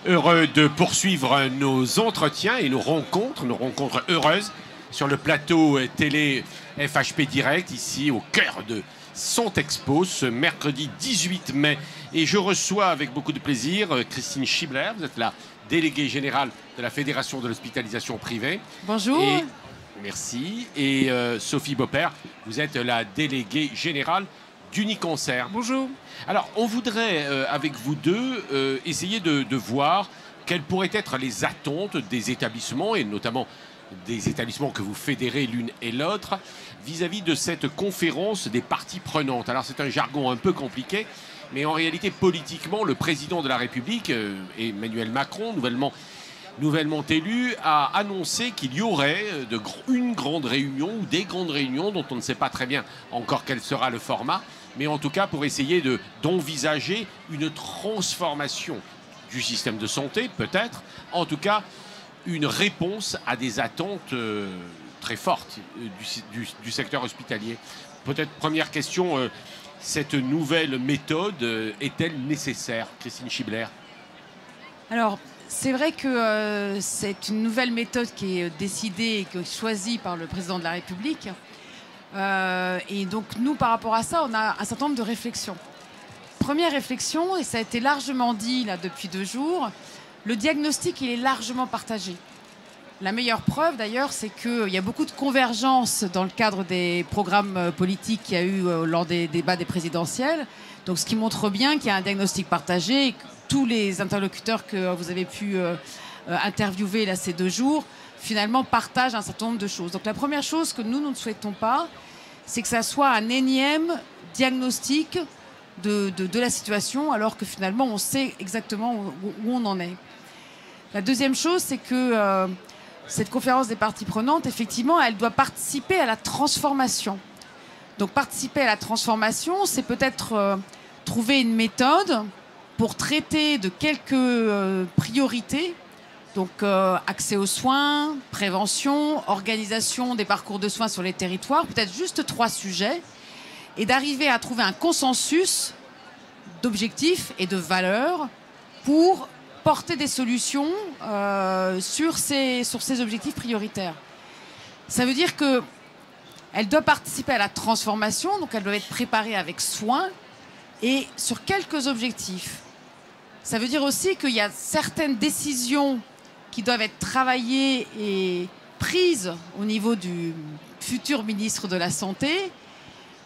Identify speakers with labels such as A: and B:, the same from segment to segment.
A: Heureux de poursuivre nos entretiens et nos rencontres heureuses sur le plateau télé FHP Direct, ici au cœur de Sontexpo, ce mercredi 18 mai. Et je reçois avec beaucoup de plaisir Christine Schibler, vous êtes la déléguée générale de la Fédération de l'hospitalisation privée.
B: Bonjour.
A: Merci. Et Sophie Beaupère, vous êtes la déléguée générale d'Unicancer.
B: Bonjour.
A: Alors, on voudrait, avec vous deux, essayer de voir quelles pourraient être les attentes des établissements, et notamment des établissements que vous fédérez l'une et l'autre, vis-à-vis de cette conférence des parties prenantes. Alors, c'est un jargon un peu compliqué, mais en réalité, politiquement, le président de la République, Emmanuel Macron, nouvellement élu, a annoncé qu'il y aurait une grande réunion ou des grandes réunions dont on ne sait pas très bien encore quel sera le format, mais en tout cas pour essayer d'envisager une transformation du système de santé, peut-être, en tout cas une réponse à des attentes très fortes du secteur hospitalier. Peut-être première question, cette nouvelle méthode est-elle nécessaire, Christine Schibler?
B: Alors, c'est vrai que c'est une nouvelle méthode qui est décidée et qui est choisie par le président de la République. Et donc, nous, par rapport à ça, on a un certain nombre de réflexions. Première réflexion, et ça a été largement dit là depuis 2 jours, le diagnostic, il est largement partagé. La meilleure preuve, d'ailleurs, c'est qu'il y a beaucoup de convergence dans le cadre des programmes politiques qu'il y a eu lors des débats des présidentielles. Donc, ce qui montre bien qu'il y a un diagnostic partagé et que tous les interlocuteurs que vous avez pu interviewer là, ces 2 jours, finalement, partagent un certain nombre de choses. Donc, la première chose que nous ne souhaitons pas, c'est que ça soit un énième diagnostic de la situation, alors que finalement, on sait exactement où on en est. La deuxième chose, c'est que cette conférence des parties prenantes, effectivement, elle doit participer à la transformation. Donc, participer à la transformation, c'est peut-être trouver une méthode pour traiter de quelques priorités, donc accès aux soins, prévention, organisation des parcours de soins sur les territoires, peut-être juste 3 sujets, et d'arriver à trouver un consensus d'objectifs et de valeurs pour porter des solutions sur ces objectifs prioritaires. Ça veut dire qu'elle doit participer à la transformation, donc elle doit être préparée avec soin et sur quelques objectifs. Ça veut dire aussi qu'il y a certaines décisions qui doivent être travaillées et prises au niveau du futur ministre de la Santé,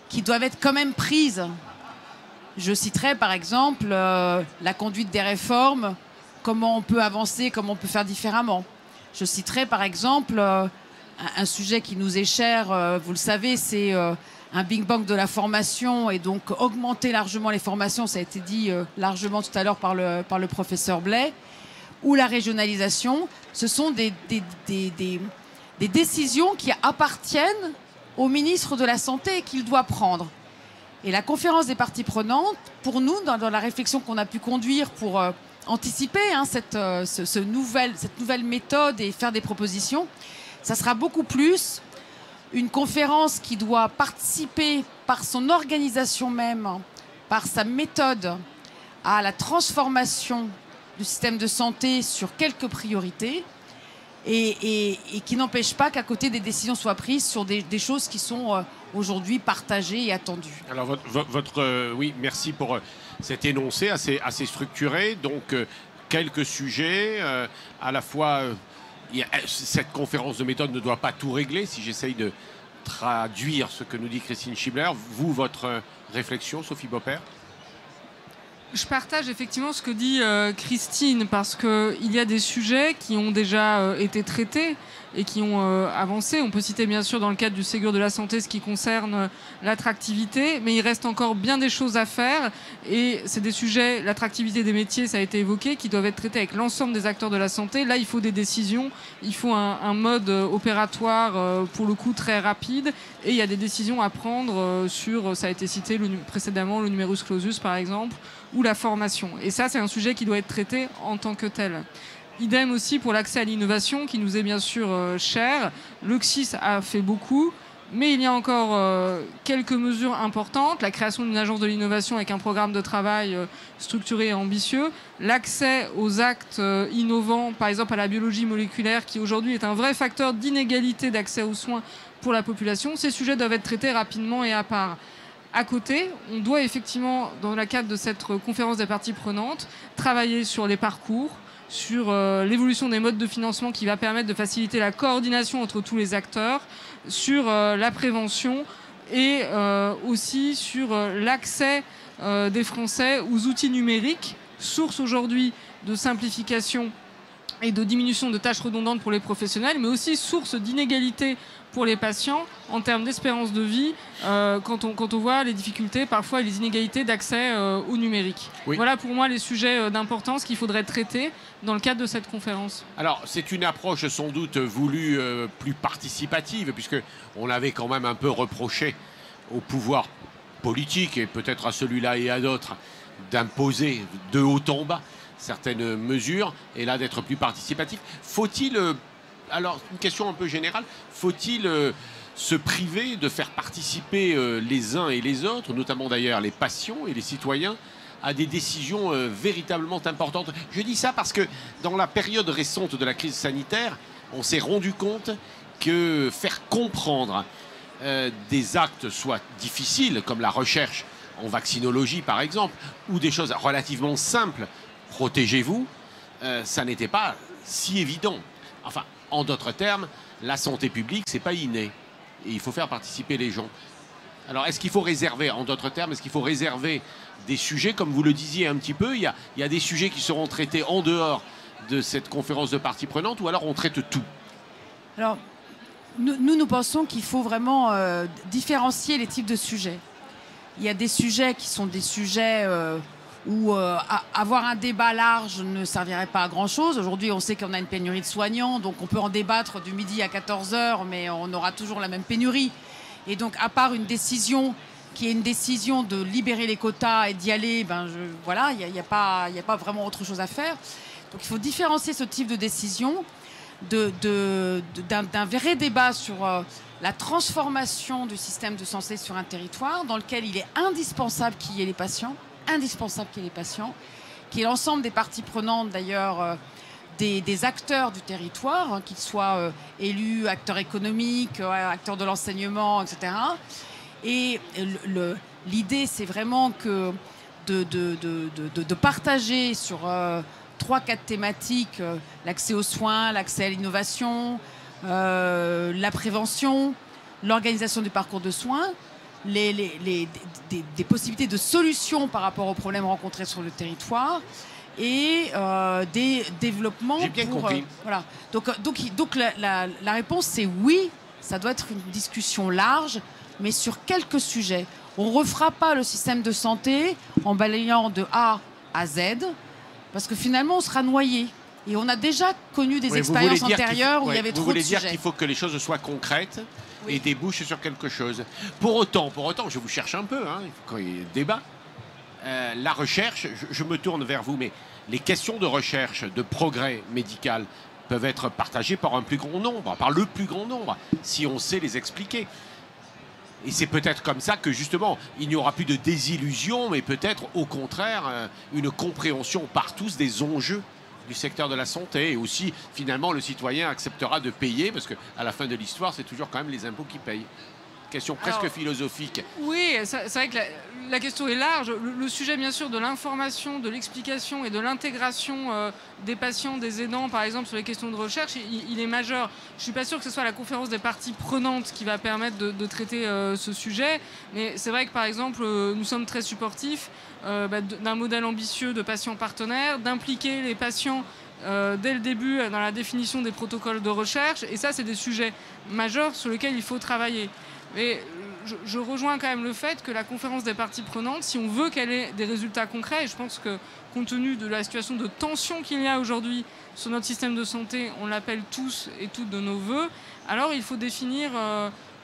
B: qui doivent être quand même prises. Je citerai par exemple la conduite des réformes, comment on peut avancer, comment on peut faire différemment. Je citerai par exemple un sujet qui nous est cher, vous le savez, c'est un Big Bang de la formation et donc augmenter largement les formations, ça a été dit largement tout à l'heure par le professeur Blais, ou la régionalisation. Ce sont des décisions qui appartiennent au ministre de la Santé et qu'il doit prendre. Et la conférence des parties prenantes, pour nous, dans la réflexion qu'on a pu conduire pour anticiper cette nouvelle méthode et faire des propositions, ça sera beaucoup plus une conférence qui doit participer par son organisation même, par sa méthode, à la transformation du système de santé sur quelques priorités et qui n'empêche pas qu'à côté des décisions soient prises sur des choses qui sont aujourd'hui partagées et attendues.
A: Alors, oui, merci pour cet énoncé assez structuré. Donc, quelques sujets, à la fois... cette conférence de méthode ne doit pas tout régler, si j'essaye de traduire ce que nous dit Christine Schibler. Vous, votre réflexion, Sophie Beaupère?
C: Je partage effectivement ce que dit Christine, parce qu'il y a des sujets qui ont déjà été traités et qui ont avancé. On peut citer bien sûr dans le cadre du Ségur de la santé ce qui concerne l'attractivité, mais il reste encore bien des choses à faire et c'est des sujets, l'attractivité des métiers, ça a été évoqué, qui doivent être traités avec l'ensemble des acteurs de la santé. Là, il faut des décisions, il faut un mode opératoire pour le coup très rapide et il y a des décisions à prendre sur, ça a été cité précédemment, le numerus clausus par exemple, ou la formation. Et ça, c'est un sujet qui doit être traité en tant que tel. Idem aussi pour l'accès à l'innovation qui nous est bien sûr cher. Le CSIS a fait beaucoup, Mais il y a encore quelques mesures importantes. La création d'une agence de l'innovation avec un programme de travail structuré et ambitieux. L'accès aux actes innovants, par exemple à la biologie moléculaire, qui aujourd'hui est un vrai facteur d'inégalité d'accès aux soins pour la population. Ces sujets doivent être traités rapidement et à part. À côté, on doit effectivement, dans le cadre de cette conférence des parties prenantes, travailler sur les parcours, sur l'évolution des modes de financement qui va permettre de faciliter la coordination entre tous les acteurs, sur la prévention et aussi sur l'accès des Français aux outils numériques, source aujourd'hui de simplification et de diminution de tâches redondantes pour les professionnels, mais aussi source d'inégalité pour les patients en termes d'espérance de vie, quand on voit les difficultés parfois et les inégalités d'accès au numérique. Oui. Voilà pour moi les sujets d'importance qu'il faudrait traiter dans le cadre de cette conférence.
A: Alors c'est une approche sans doute voulue plus participative, puisqu'on avait quand même un peu reproché au pouvoir politique, et peut-être à celui-là et à d'autres, d'imposer de haut en bas certaines mesures, et là d'être plus participatif. Faut-il... Alors, une question un peu générale, faut-il se priver de faire participer les uns et les autres, notamment d'ailleurs les patients et les citoyens, à des décisions véritablement importantes? Je dis ça parce que dans la période récente de la crise sanitaire, on s'est rendu compte que faire comprendre des actes soit difficiles, comme la recherche en vaccinologie par exemple, ou des choses relativement simples, protégez-vous, ça n'était pas si évident. Enfin, en d'autres termes, la santé publique, c'est pas inné. Et il faut faire participer les gens. Alors, est-ce qu'il faut réserver, en d'autres termes, est-ce qu'il faut réserver des sujets, comme vous le disiez un petit peu, il y a des sujets qui seront traités en dehors de cette conférence de parties prenantes, ou alors on traite tout?
B: Alors, nous pensons qu'il faut vraiment différencier les types de sujets. Il y a des sujets qui sont des sujets... où avoir un débat large ne servirait pas à grand-chose. Aujourd'hui, on sait qu'on a une pénurie de soignants, donc on peut en débattre du midi à 14h, mais on aura toujours la même pénurie. Et donc, à part une décision qui est une décision de libérer les quotas et d'y aller, voilà, il n'y a pas vraiment autre chose à faire. Donc, il faut différencier ce type de décision d'un vrai débat sur la transformation du système de santé sur un territoire, dans lequel il est indispensable qu'il y ait les patients, qui est l'ensemble des parties prenantes d'ailleurs, des acteurs du territoire, qu'ils soient élus, acteurs économiques, acteurs de l'enseignement, etc. Et l'idée, c'est vraiment de partager sur 3-4 thématiques, l'accès aux soins, l'accès à l'innovation, la prévention, l'organisation du parcours de soins, des possibilités de solutions par rapport aux problèmes rencontrés sur le territoire et des développements.
A: J'ai bien compris.
B: Voilà. Donc la réponse, c'est oui, ça doit être une discussion large, mais sur quelques sujets. On ne refera pas le système de santé en balayant de A à Z, parce que finalement, on sera noyé. Et on a déjà connu des expériences antérieures où il y avait trop de sujets. Vous voulez dire qu'il faut
A: que les choses soient concrètes et débouchent sur quelque chose. Pour autant, je vous cherche un peu, il faut qu'il y ait débat. La recherche, je me tourne vers vous, mais les questions de recherche, de progrès médical peuvent être partagées par un plus grand nombre, par le plus grand nombre, si on sait les expliquer. Et c'est peut-être comme ça que, justement, il n'y aura plus de désillusion, mais peut-être, au contraire, une compréhension par tous des enjeux du secteur de la santé. Et aussi, finalement, le citoyen acceptera de payer, parce qu'à la fin de l'histoire, c'est toujours quand même les impôts qui payent. Question presque philosophique.
C: Oui, c'est vrai que la question est large. Le sujet, bien sûr, de l'information, de l'explication et de l'intégration des patients, des aidants, par exemple, sur les questions de recherche, il est majeur. Je ne suis pas sûr que ce soit la conférence des parties prenantes qui va permettre de traiter ce sujet. Mais c'est vrai que, par exemple, nous sommes très supportifs d'un modèle ambitieux de patients partenaires, d'impliquer les patients dès le début dans la définition des protocoles de recherche. Et ça, c'est des sujets majeurs sur lesquels il faut travailler. Mais je rejoins quand même le fait que la conférence des parties prenantes, si on veut qu'elle ait des résultats concrets, et je pense que compte tenu de la situation de tension qu'il y a aujourd'hui sur notre système de santé, on l'appelle tous et toutes de nos voeux, alors il faut définir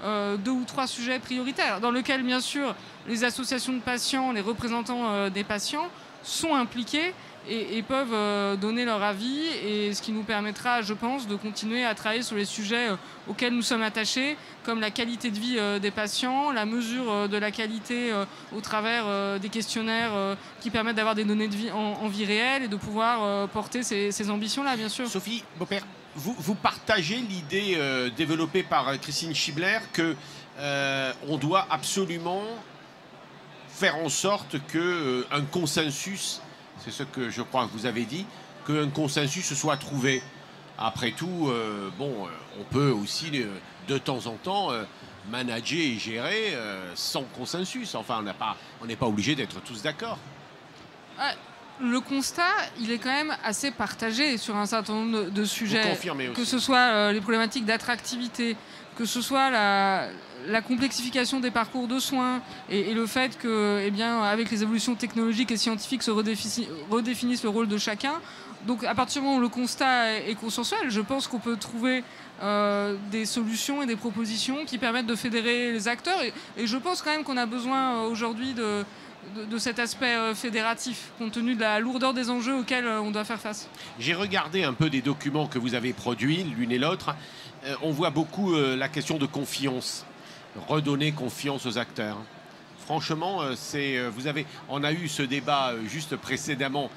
C: 2 ou 3 sujets prioritaires, dans lesquels bien sûr les associations de patients, les représentants des patients sont impliqués et peuvent donner leur avis, et ce qui nous permettra, je pense, de continuer à travailler sur les sujets auxquels nous sommes attachés, comme la qualité de vie des patients, la mesure de la qualité au travers des questionnaires qui permettent d'avoir des données de vie en vie réelle et de pouvoir porter ces ambitions-là, bien sûr.
A: Sophie Beaupère, vous partagez l'idée développée par Christine Schibler que on doit absolument faire en sorte qu'un consensus, c'est ce que je crois que vous avez dit, qu'un consensus soit trouvé. Après tout, on peut aussi de temps en temps manager et gérer sans consensus. Enfin, on n'est pas obligé d'être tous d'accord.
C: Le constat, il est quand même assez partagé sur un certain nombre de sujets.
A: Vous confirmez aussi.
C: Que ce soit les problématiques d'attractivité, que ce soit la complexification des parcours de soins et le fait que, avec les évolutions technologiques et scientifiques se redéfinissent le rôle de chacun. Donc à partir du moment où le constat est consensuel, je pense qu'on peut trouver des solutions et des propositions qui permettent de fédérer les acteurs. Et je pense quand même qu'on a besoin aujourd'hui de cet aspect fédératif, compte tenu de la lourdeur des enjeux auxquels on doit faire face.
A: J'ai regardé un peu des documents que vous avez produits, l'une et l'autre. On voit beaucoup la question de confiance, redonner confiance aux acteurs. Franchement, on a eu ce débat juste précédemment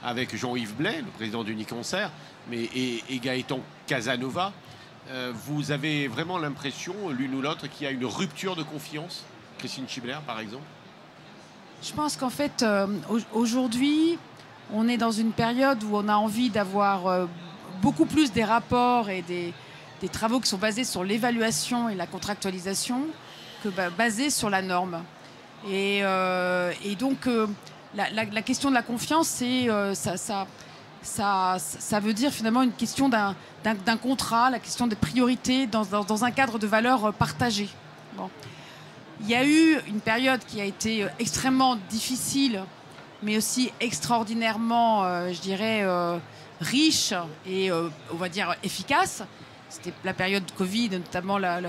A: avec Jean-Yves Blais, le président d'Uniconcert, et Gaëtan Casanova. Vous avez vraiment l'impression, l'une ou l'autre, qu'il y a une rupture de confiance, Christine Schibler, par exemple?
B: Je pense qu'en fait, aujourd'hui, on est dans une période où on a envie d'avoir beaucoup plus des rapports et des travaux qui sont basés sur l'évaluation et la contractualisation que basés sur la norme. Et donc, la question de la confiance, c'est ça veut dire finalement une question d'un contrat, la question des priorités dans un cadre de valeurs partagées. Bon. Il y a eu une période qui a été extrêmement difficile, mais aussi extraordinairement, riche et, on va dire, efficace. C'était la période Covid, notamment la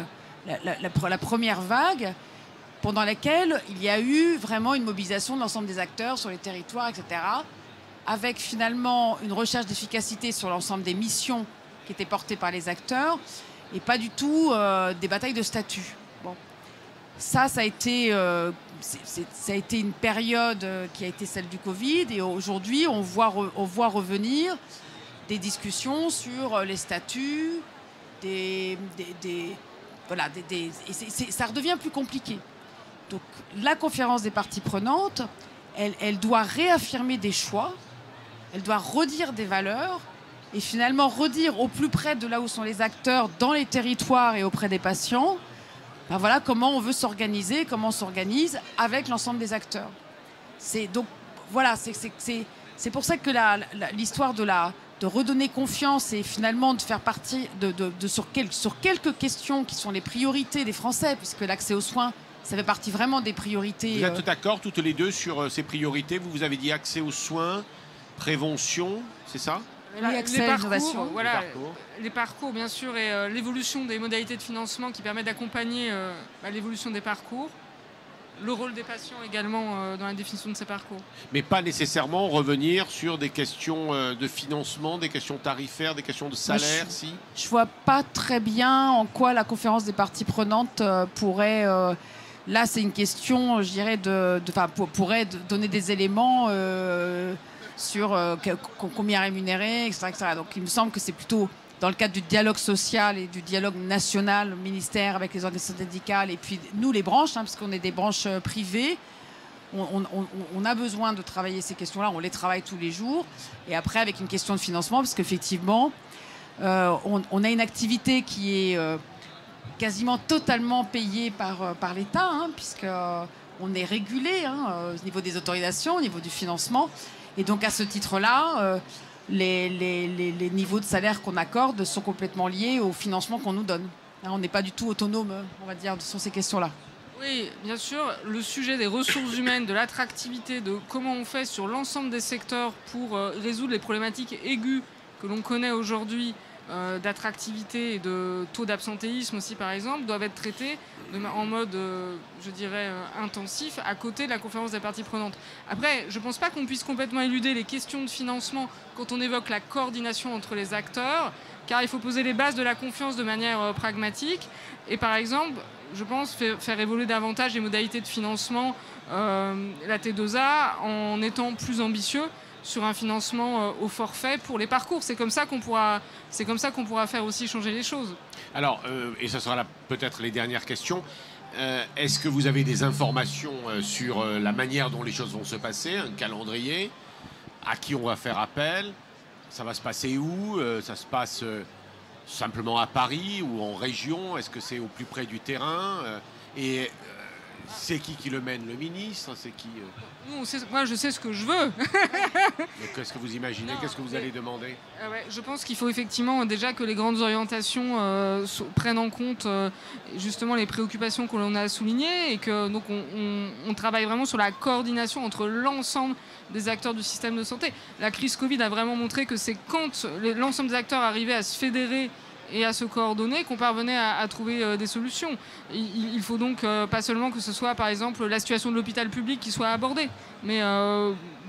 B: première vague, pendant laquelle il y a eu vraiment une mobilisation de l'ensemble des acteurs sur les territoires, etc., avec finalement une recherche d'efficacité sur l'ensemble des missions qui étaient portées par les acteurs, et pas du tout des batailles de statut. Bon. Ça a été une période qui a été celle du Covid, et aujourd'hui on voit revenir des discussions sur les statuts, ça redevient plus compliqué. Donc la conférence des parties prenantes, elle doit réaffirmer des choix, elle doit redire des valeurs, et finalement redire au plus près de là où sont les acteurs, dans les territoires et auprès des patients, voilà comment on veut s'organiser, comment on s'organise avec l'ensemble des acteurs. C'est pour ça que l'histoire de redonner confiance et finalement de faire partie sur quelques questions qui sont les priorités des Français, puisque l'accès aux soins, ça fait partie vraiment des priorités.
A: Vous êtes d'accord toutes les deux sur ces priorités? Vous avez dit accès aux soins, prévention, c'est ça?
B: Accès à l'innovation.
C: Les parcours, bien sûr, et l'évolution des modalités de financement qui permettent d'accompagner l'évolution des parcours. Le rôle des patients également dans la définition de ces parcours.
A: Mais pas nécessairement revenir sur des questions de financement, des questions tarifaires, des questions de salaire, si?
B: Je vois pas très bien en quoi la conférence des parties prenantes pourrait... là, c'est une question, je dirais, pourrait donner des éléments... sur combien rémunérer, etc., etc. Donc il me semble que c'est plutôt dans le cadre du dialogue social et du dialogue national, le ministère avec les organisations syndicales et puis nous les branches, parce qu'on est des branches privées, on a besoin de travailler ces questions-là, on les travaille tous les jours, et après avec une question de financement, parce qu'effectivement on a une activité qui est quasiment totalement payée par l'État, puisqu'on est régulé au niveau des autorisations, au niveau du financement. Et donc, à ce titre-là, les niveaux de salaire qu'on accorde sont complètement liés au financement qu'on nous donne. On n'est pas du tout autonome, on va dire, sur ces questions-là.
C: Oui, bien sûr. Le sujet des ressources humaines, de l'attractivité, de comment on fait sur l'ensemble des secteurs pour résoudre les problématiques aiguës que l'on connaît aujourd'hui d'attractivité et de taux d'absentéisme aussi, par exemple, doivent être traités en mode, je dirais, intensif, à côté de la conférence des parties prenantes. Après, je ne pense pas qu'on puisse complètement éluder les questions de financement quand on évoque la coordination entre les acteurs, car il faut poser les bases de la confiance de manière pragmatique. Et par exemple, je pense faire évoluer davantage les modalités de financement, la T2A, en étant plus ambitieux sur un financement au forfait pour les parcours. C'est comme ça qu'on pourra faire aussi changer les choses.
A: Alors, et ce sera peut-être les dernières questions, est-ce que vous avez des informations sur la manière dont les choses vont se passer, un calendrier, à qui on va faire appel, ça va se passer où, ça se passe simplement à Paris ou en région, est-ce que c'est au plus près du terrain, et c'est qui le mène, le ministre, c'est qui
C: Moi, je sais ce que je veux.
A: Donc, qu'est-ce que vous imaginez? Qu'est-ce que vous allez demander?
C: Ouais, je pense qu'il faut effectivement déjà que les grandes orientations prennent en compte justement les préoccupations que l'on a soulignées et que donc on travaille vraiment sur la coordination entre l'ensemble des acteurs du système de santé. La crise Covid a vraiment montré que c'est quand l'ensemble des acteurs arrivaient à se fédérer et à se coordonner qu'on parvenait à trouver des solutions. Il faut donc pas seulement que ce soit par exemple la situation de l'hôpital public qui soit abordée, mais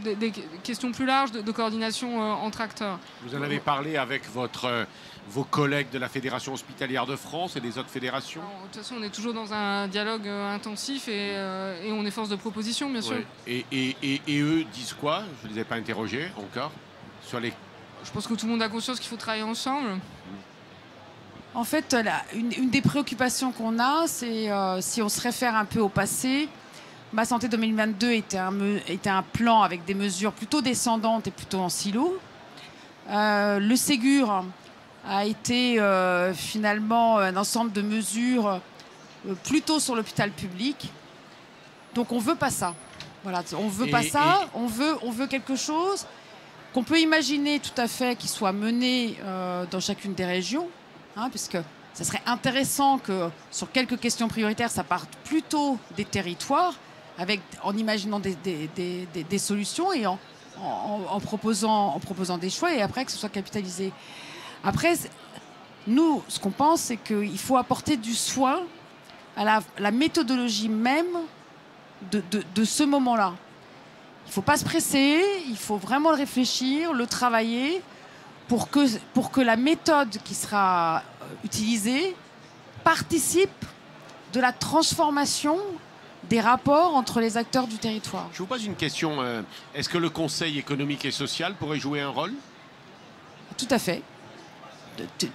C: des questions plus larges de coordination entre acteurs.
A: Vous en avez parlé avec vos collègues de la Fédération hospitalière de France et des autres fédérations?
C: De toute façon, on est toujours dans un dialogue intensif et on est force de proposition, bien sûr.
A: Ouais. Et eux disent quoi? Je ne les ai pas interrogés encore sur les...
C: Je pense que tout le monde a conscience qu'il faut travailler ensemble.
B: En fait, une des préoccupations qu'on a, c'est si on se réfère un peu au passé, Ma Santé 2022 était un plan avec des mesures plutôt descendantes et plutôt en silo. Le Ségur a été finalement un ensemble de mesures plutôt sur l'hôpital public. Donc on ne veut pas ça. Voilà, on veut pas ça. On veut quelque chose qu'on peut imaginer tout à fait qui soit mené dans chacune des régions. Puisque ça serait intéressant que sur quelques questions prioritaires, ça parte plutôt des territoires, en imaginant des solutions et en proposant des choix et après que ce soit capitalisé. Après, nous, ce qu'on pense, c'est qu'il faut apporter du soin à la méthodologie même de ce moment-là. Il ne faut pas se presser, il faut vraiment le réfléchir, le travailler, pour que la méthode qui sera utilisée participe de la transformation des rapports entre les acteurs du territoire.
A: Je vous pose une question. Est-ce que le Conseil économique et social pourrait jouer un rôle?
B: Tout à fait.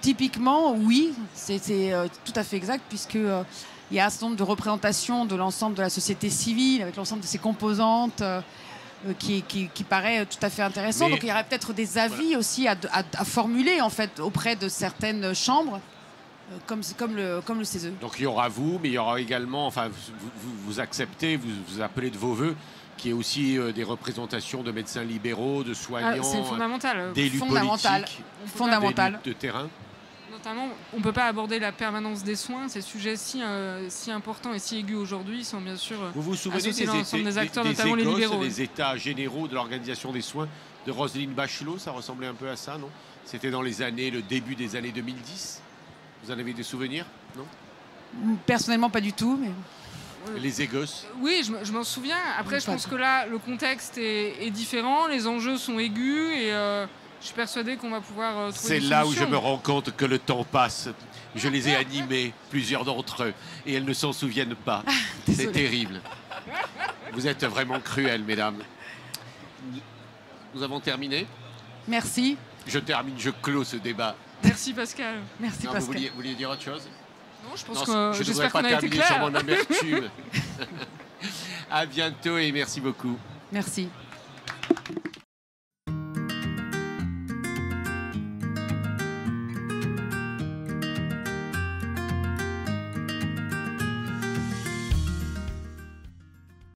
B: Typiquement, oui, c'est tout à fait exact, puisqu'il y a un certain nombre de représentations de l'ensemble de la société civile, avec l'ensemble de ses composantes, qui paraît tout à fait intéressant. Donc il y aurait peut-être des avis aussi à formuler en fait auprès de certaines chambres, comme le CESE.
A: Donc il y aura vous, mais il y aura également, enfin vous acceptez, vous appelez de vos voeux, qu'il y ait aussi des représentations de médecins libéraux, de soignants,
C: c'est fondamental.
A: D'élus politiques,
B: fondamental.
A: d'élus de terrain.
C: Notamment, on ne peut pas aborder la permanence des soins, ces sujets si importants et si aigus aujourd'hui, sans bien sûr
A: vous souvenez
C: associer l'ensemble des acteurs, notamment les libéraux.
A: Les états généraux de l'organisation des soins de Roselyne Bachelot, ça ressemblait un peu à ça, non? C'était dans le début des années 2010. Vous en avez des souvenirs, non?
B: Personnellement, pas du tout, mais...
A: Les égos?
C: Oui, je m'en souviens. Après, je pense que là, le contexte est différent, les enjeux sont aigus et... je suis persuadé qu'on va pouvoir trouver des solutions.
A: C'est là où je me rends compte que le temps passe. Je les ai animés, plusieurs d'entre eux, et elles ne s'en souviennent pas. C'est terrible. Vous êtes vraiment cruelles, mesdames. Nous avons terminé.
B: Merci.
A: Je clôt ce débat.
C: Merci Pascal.
B: Merci
A: non,
B: Pascal.
A: Vous vouliez dire autre chose?
C: Non, je pense que
A: je ne
C: j'espère
A: voudrais
C: qu'on
A: pas
C: a été
A: terminer sur
C: clair.
A: mon amertume. À bientôt et merci beaucoup.
B: Merci.